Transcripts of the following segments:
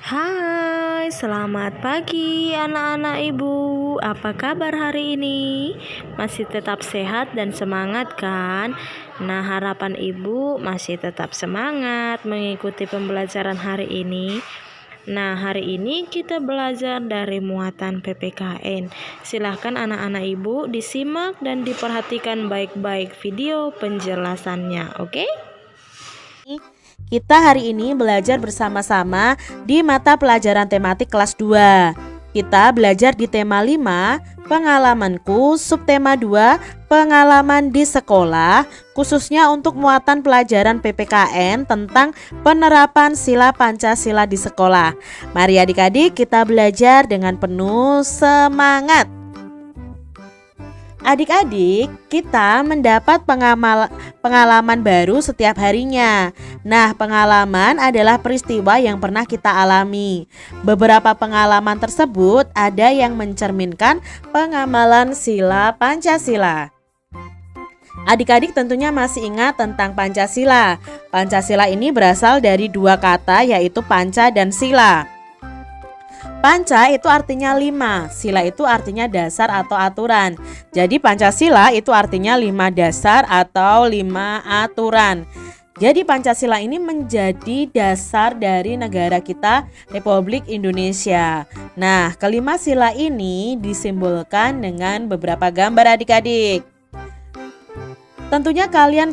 Hai, selamat pagi anak-anak ibu. Apa kabar hari ini? Masih tetap sehat dan semangat kan? Nah, harapan ibu masih tetap semangat mengikuti pembelajaran hari ini. Nah, hari ini kita belajar dari muatan PPKN. Silahkan anak-anak ibu disimak dan diperhatikan baik-baik video penjelasannya, oke? Kita hari ini belajar bersama-sama di mata pelajaran tematik kelas 2. Kita belajar di tema 5, pengalamanku, subtema 2, pengalaman di sekolah, khususnya untuk muatan pelajaran PPKN tentang penerapan sila Pancasila di sekolah. Mari adik-adik kita belajar dengan penuh semangat. Adik-adik, kita mendapat pengalaman baru setiap harinya. Nah, pengalaman adalah peristiwa yang pernah kita alami. Beberapa pengalaman tersebut ada yang mencerminkan pengamalan sila Pancasila. Adik-adik tentunya masih ingat tentang Pancasila. Pancasila ini berasal dari dua kata, yaitu panca dan sila. Panca itu artinya 5, sila itu artinya dasar atau aturan. Jadi Pancasila itu artinya 5 dasar atau 5 aturan. Jadi Pancasila ini menjadi dasar dari negara kita, Republik Indonesia. Nah, kelima sila ini disimbolkan dengan beberapa gambar adik-adik. Tentunya kalian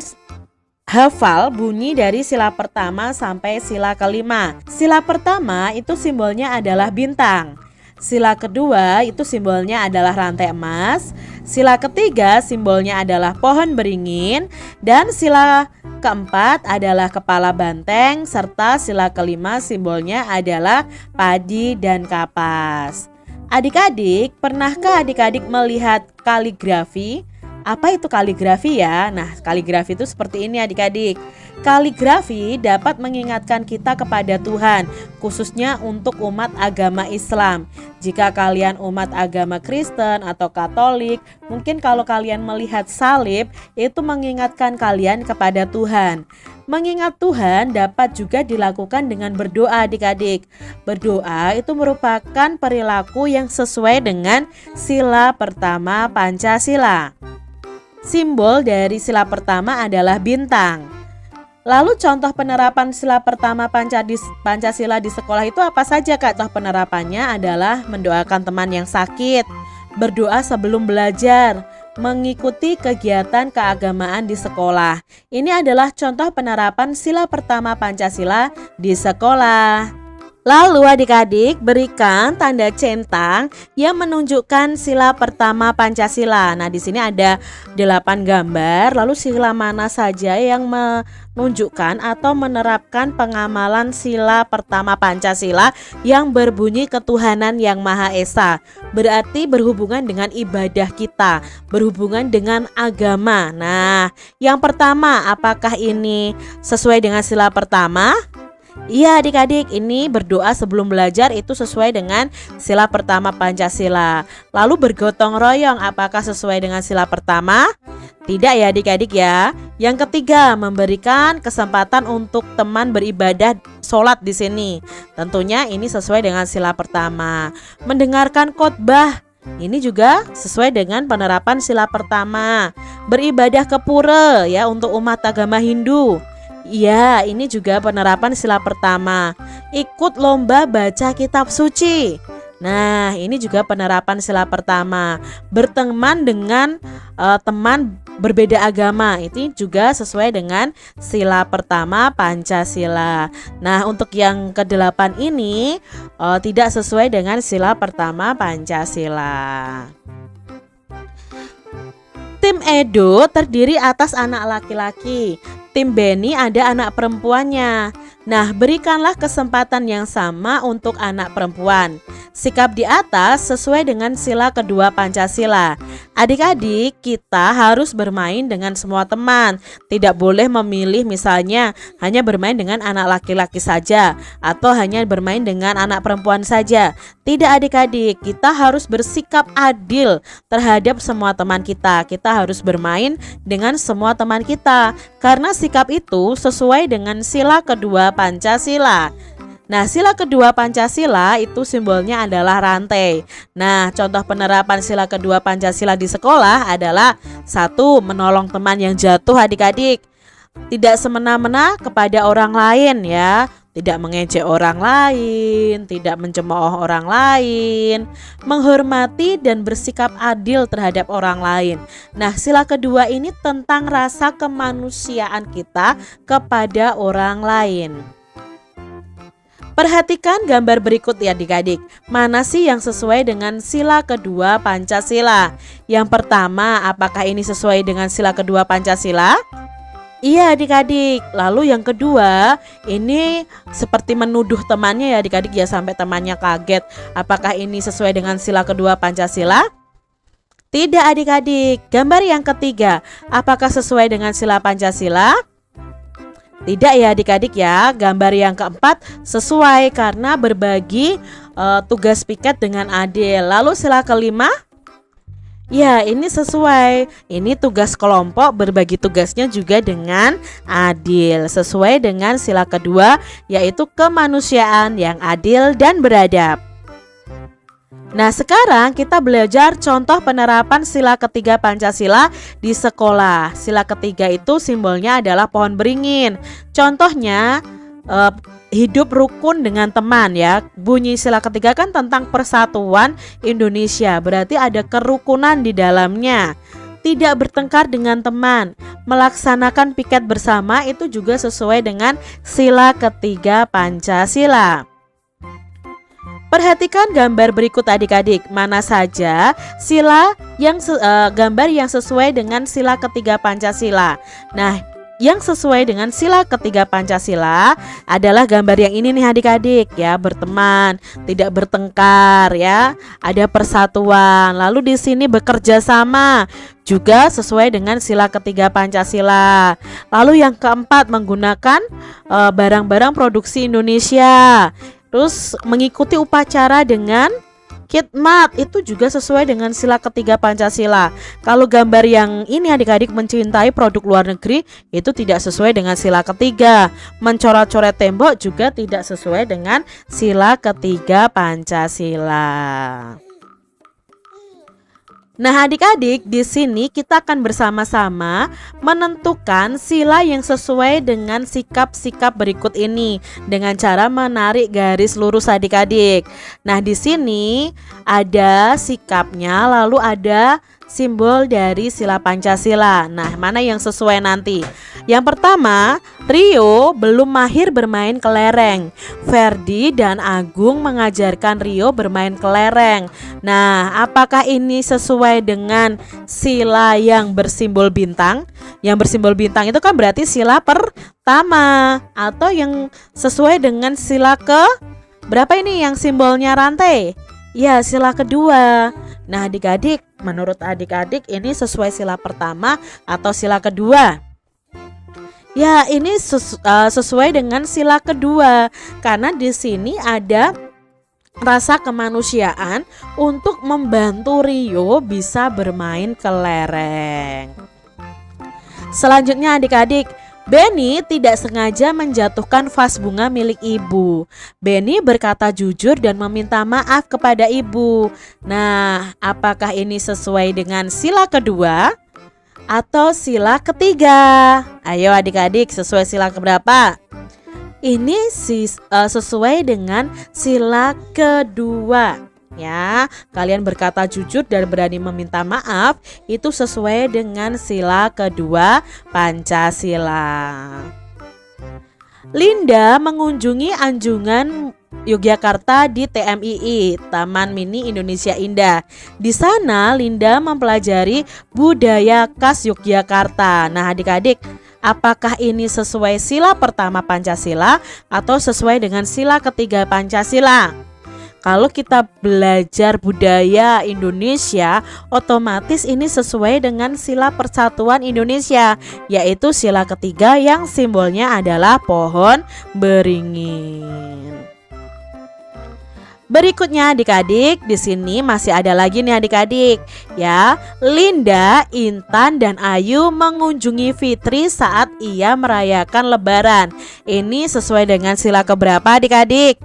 hafal bunyi dari sila pertama sampai sila kelima. Sila pertama itu simbolnya adalah bintang. Sila kedua itu simbolnya adalah rantai emas. Sila ketiga simbolnya adalah pohon beringin. Dan sila keempat adalah kepala banteng. Serta sila kelima simbolnya adalah padi dan kapas. Adik-adik, pernahkah adik-adik melihat kaligrafi? Apa itu kaligrafi ya? Nah, kaligrafi itu seperti ini adik-adik. Kaligrafi dapat mengingatkan kita kepada Tuhan, khususnya untuk umat agama Islam. Jika kalian umat agama Kristen atau Katolik, mungkin kalau kalian melihat salib, itu mengingatkan kalian kepada Tuhan. Mengingat Tuhan dapat juga dilakukan dengan berdoa adik-adik. Berdoa itu merupakan perilaku yang sesuai dengan sila pertama Pancasila. Simbol dari sila pertama adalah bintang. Lalu contoh penerapan sila pertama Pancasila di sekolah itu apa saja Kak? Contoh penerapannya adalah mendoakan teman yang sakit, berdoa sebelum belajar, mengikuti kegiatan keagamaan di sekolah. Ini adalah contoh penerapan sila pertama Pancasila di sekolah. Lalu adik-adik berikan tanda centang yang menunjukkan sila pertama Pancasila. Nah, di sini ada 8 gambar. Lalu sila mana saja yang menunjukkan atau menerapkan pengamalan sila pertama Pancasila yang berbunyi ketuhanan yang Maha Esa. Berarti berhubungan dengan ibadah kita, berhubungan dengan agama. Nah, yang pertama, apakah ini sesuai dengan sila pertama? Iya adik-adik, ini berdoa sebelum belajar itu sesuai dengan sila pertama Pancasila. Lalu bergotong royong, apakah sesuai dengan sila pertama? Tidak ya adik-adik ya. Yang ketiga, memberikan kesempatan untuk teman beribadah sholat di sini. Tentunya ini sesuai dengan sila pertama. Mendengarkan khotbah, ini juga sesuai dengan penerapan sila pertama. Beribadah ke pura ya untuk umat agama Hindu. Iya, ini juga penerapan sila pertama. Ikut lomba baca kitab suci. Nah, ini juga penerapan sila pertama. Berteman dengan teman berbeda agama, itu juga sesuai dengan sila pertama Pancasila. Nah, untuk yang ke-8 ini tidak sesuai dengan sila pertama Pancasila. Tim Edo terdiri atas anak laki-laki. Tim Beni ada anak perempuannya. Nah, berikanlah kesempatan yang sama untuk anak perempuan. Sikap di atas sesuai dengan sila kedua Pancasila. Adik-adik, kita harus bermain dengan semua teman. Tidak boleh memilih misalnya hanya bermain dengan anak laki-laki saja atau hanya bermain dengan anak perempuan saja. Tidak adik-adik, kita harus bersikap adil terhadap semua teman kita. Kita harus bermain dengan semua teman kita karena sikap itu sesuai dengan sila kedua Pancasila. Nah, sila kedua Pancasila itu simbolnya adalah rantai. Nah, contoh penerapan sila kedua Pancasila di sekolah adalah 1. Menolong teman yang jatuh adik-adik. Tidak semena-mena kepada orang lain ya. Tidak mengejek orang lain, tidak mencemooh orang lain, menghormati dan bersikap adil terhadap orang lain. Nah, sila kedua ini tentang rasa kemanusiaan kita kepada orang lain. Perhatikan gambar berikut ya adik-adik. Mana sih yang sesuai dengan sila kedua Pancasila? Yang pertama, apakah ini sesuai dengan sila kedua Pancasila? Iya adik-adik. Lalu yang kedua, ini seperti menuduh temannya ya adik-adik ya, sampai temannya kaget. Apakah ini sesuai dengan sila kedua Pancasila? Tidak adik-adik. Gambar yang ketiga, apakah sesuai dengan sila Pancasila? Tidak ya adik-adik ya. Gambar yang keempat sesuai karena berbagi tugas piket dengan adil. Lalu sila kelima, ya ini sesuai. Ini tugas kelompok, berbagi tugasnya juga dengan adil. Sesuai dengan sila kedua, yaitu kemanusiaan yang adil dan beradab. Nah, sekarang kita belajar contoh penerapan sila ketiga Pancasila di sekolah. Sila ketiga itu simbolnya adalah pohon beringin. Contohnya hidup rukun dengan teman ya. Bunyi sila ketiga kan tentang persatuan Indonesia. Berarti ada kerukunan di dalamnya. Tidak bertengkar dengan teman, melaksanakan piket bersama itu juga sesuai dengan sila ketiga Pancasila. Perhatikan gambar berikut adik-adik. Mana saja sila yang gambar yang sesuai dengan sila ketiga Pancasila. Nah, yang sesuai dengan sila ketiga Pancasila adalah gambar yang ini nih adik-adik ya, berteman, tidak bertengkar ya, ada persatuan. Lalu di sini bekerja sama juga sesuai dengan sila ketiga Pancasila. Lalu yang keempat, menggunakan barang-barang produksi Indonesia. Terus mengikuti upacara dengan khidmat itu juga sesuai dengan sila ketiga Pancasila. Kalau gambar yang ini adik-adik mencintai produk luar negeri itu tidak sesuai dengan sila ketiga. Mencoret-coret tembok juga tidak sesuai dengan sila ketiga Pancasila. Nah, adik-adik, di sini kita akan bersama-sama menentukan sila yang sesuai dengan sikap-sikap berikut ini dengan cara menarik garis lurus adik-adik. Nah, di sini ada sikapnya, lalu ada simbol dari sila Pancasila. Nah, mana yang sesuai nanti? Yang pertama, Rio belum mahir bermain kelereng. Ferdi dan Agung mengajarkan Rio bermain kelereng. Nah, apakah ini sesuai dengan sila yang bersimbol bintang? Yang bersimbol bintang itu kan berarti sila pertama. Atau yang sesuai dengan sila ke berapa ini yang simbolnya rantai? Ya, sila kedua. Nah, adik-adik, menurut adik-adik ini sesuai sila pertama atau sila kedua? Ya, ini sesuai dengan sila kedua karena di sini ada rasa kemanusiaan untuk membantu Rio bisa bermain kelereng. Selanjutnya adik-adik, Benny tidak sengaja menjatuhkan vas bunga milik ibu. Benny berkata jujur dan meminta maaf kepada ibu. Nah, apakah ini sesuai dengan sila kedua atau sila ketiga? Ayo adik-adik, sesuai sila keberapa? Ini sesuai dengan sila kedua. Ya, kalian berkata jujur dan berani meminta maaf itu sesuai dengan sila kedua Pancasila. Linda mengunjungi Anjungan Yogyakarta di TMII, Taman Mini Indonesia Indah. Di sana Linda mempelajari budaya khas Yogyakarta. Nah, adik-adik, apakah ini sesuai sila pertama Pancasila atau sesuai dengan sila ketiga Pancasila? Kalau kita belajar budaya Indonesia, otomatis ini sesuai dengan sila persatuan Indonesia, yaitu sila ketiga yang simbolnya adalah pohon beringin. Berikutnya adik-adik, di sini masih ada lagi nih adik-adik. Ya, Linda, Intan, dan Ayu mengunjungi Fitri saat ia merayakan Lebaran. Ini sesuai dengan sila keberapa adik-adik?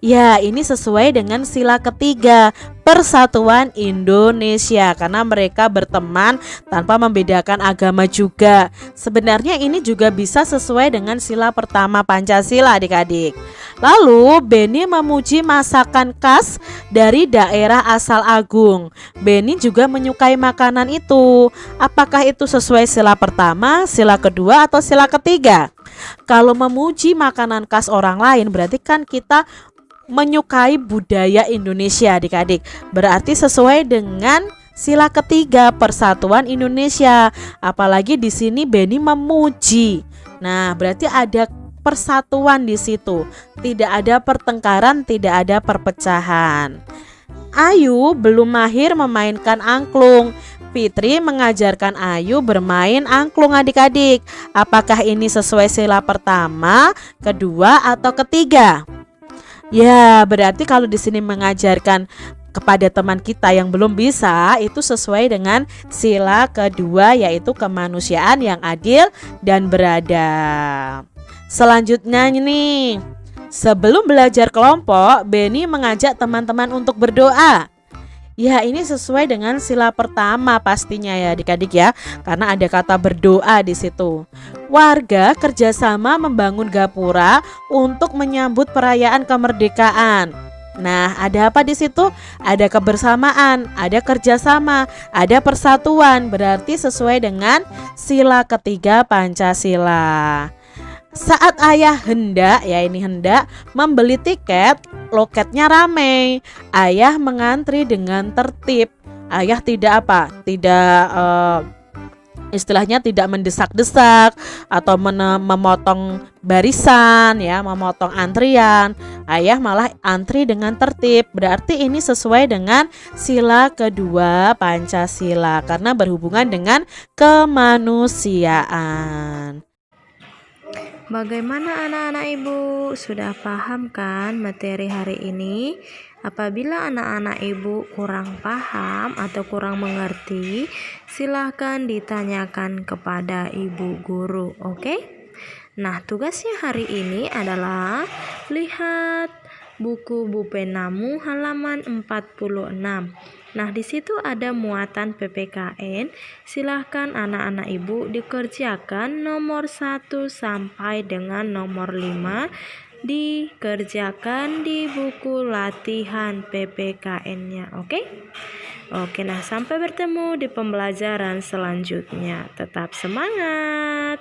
Ya, ini sesuai dengan sila ketiga, Persatuan Indonesia, karena mereka berteman tanpa membedakan agama juga. Sebenarnya ini juga bisa sesuai dengan sila pertama Pancasila adik-adik. Lalu Beni memuji masakan khas dari daerah asal Agung. Beni juga menyukai makanan itu. Apakah itu sesuai sila pertama, sila kedua, atau sila ketiga? Kalau memuji makanan khas orang lain berarti kan kita menyukai budaya Indonesia adik-adik. Berarti sesuai dengan sila ketiga Persatuan Indonesia. Apalagi di sini Beni memuji. Nah, berarti ada persatuan di situ. Tidak ada pertengkaran, tidak ada perpecahan. Ayu belum mahir memainkan angklung. Fitri mengajarkan Ayu bermain angklung adik-adik. Apakah ini sesuai sila pertama, kedua, atau ketiga? Ya, berarti kalau di sini mengajarkan kepada teman kita yang belum bisa itu sesuai dengan sila kedua, yaitu kemanusiaan yang adil dan beradab. Selanjutnya nih, sebelum belajar kelompok, Beni mengajak teman-teman untuk berdoa. Ya, ini sesuai dengan sila pertama pastinya ya adik-adik ya, karena ada kata berdoa di situ. Warga kerjasama membangun gapura untuk menyambut perayaan kemerdekaan. Nah, ada apa di situ? Ada kebersamaan, ada kerjasama, ada persatuan. Berarti sesuai dengan sila ketiga Pancasila. Saat ayah hendak membeli tiket, loketnya ramai. Ayah mengantri dengan tertib. Ayah tidak istilahnya tidak mendesak-desak atau memotong barisan ya, memotong antrian. Ayah malah antri dengan tertib. Berarti ini sesuai dengan sila kedua Pancasila karena berhubungan dengan kemanusiaan. Bagaimana anak-anak ibu? Sudah paham kan materi hari ini? Apabila anak-anak ibu kurang paham atau kurang mengerti, silahkan ditanyakan kepada ibu guru, oke? Nah, tugasnya hari ini adalah lihat buku Bupenamu halaman 46. Nah, di situ ada muatan PPKN. Silahkan anak-anak ibu dikerjakan nomor 1 sampai dengan nomor 5 dikerjakan di buku latihan PPKN-nya, oke? Oke, nah sampai bertemu di pembelajaran selanjutnya. Tetap semangat.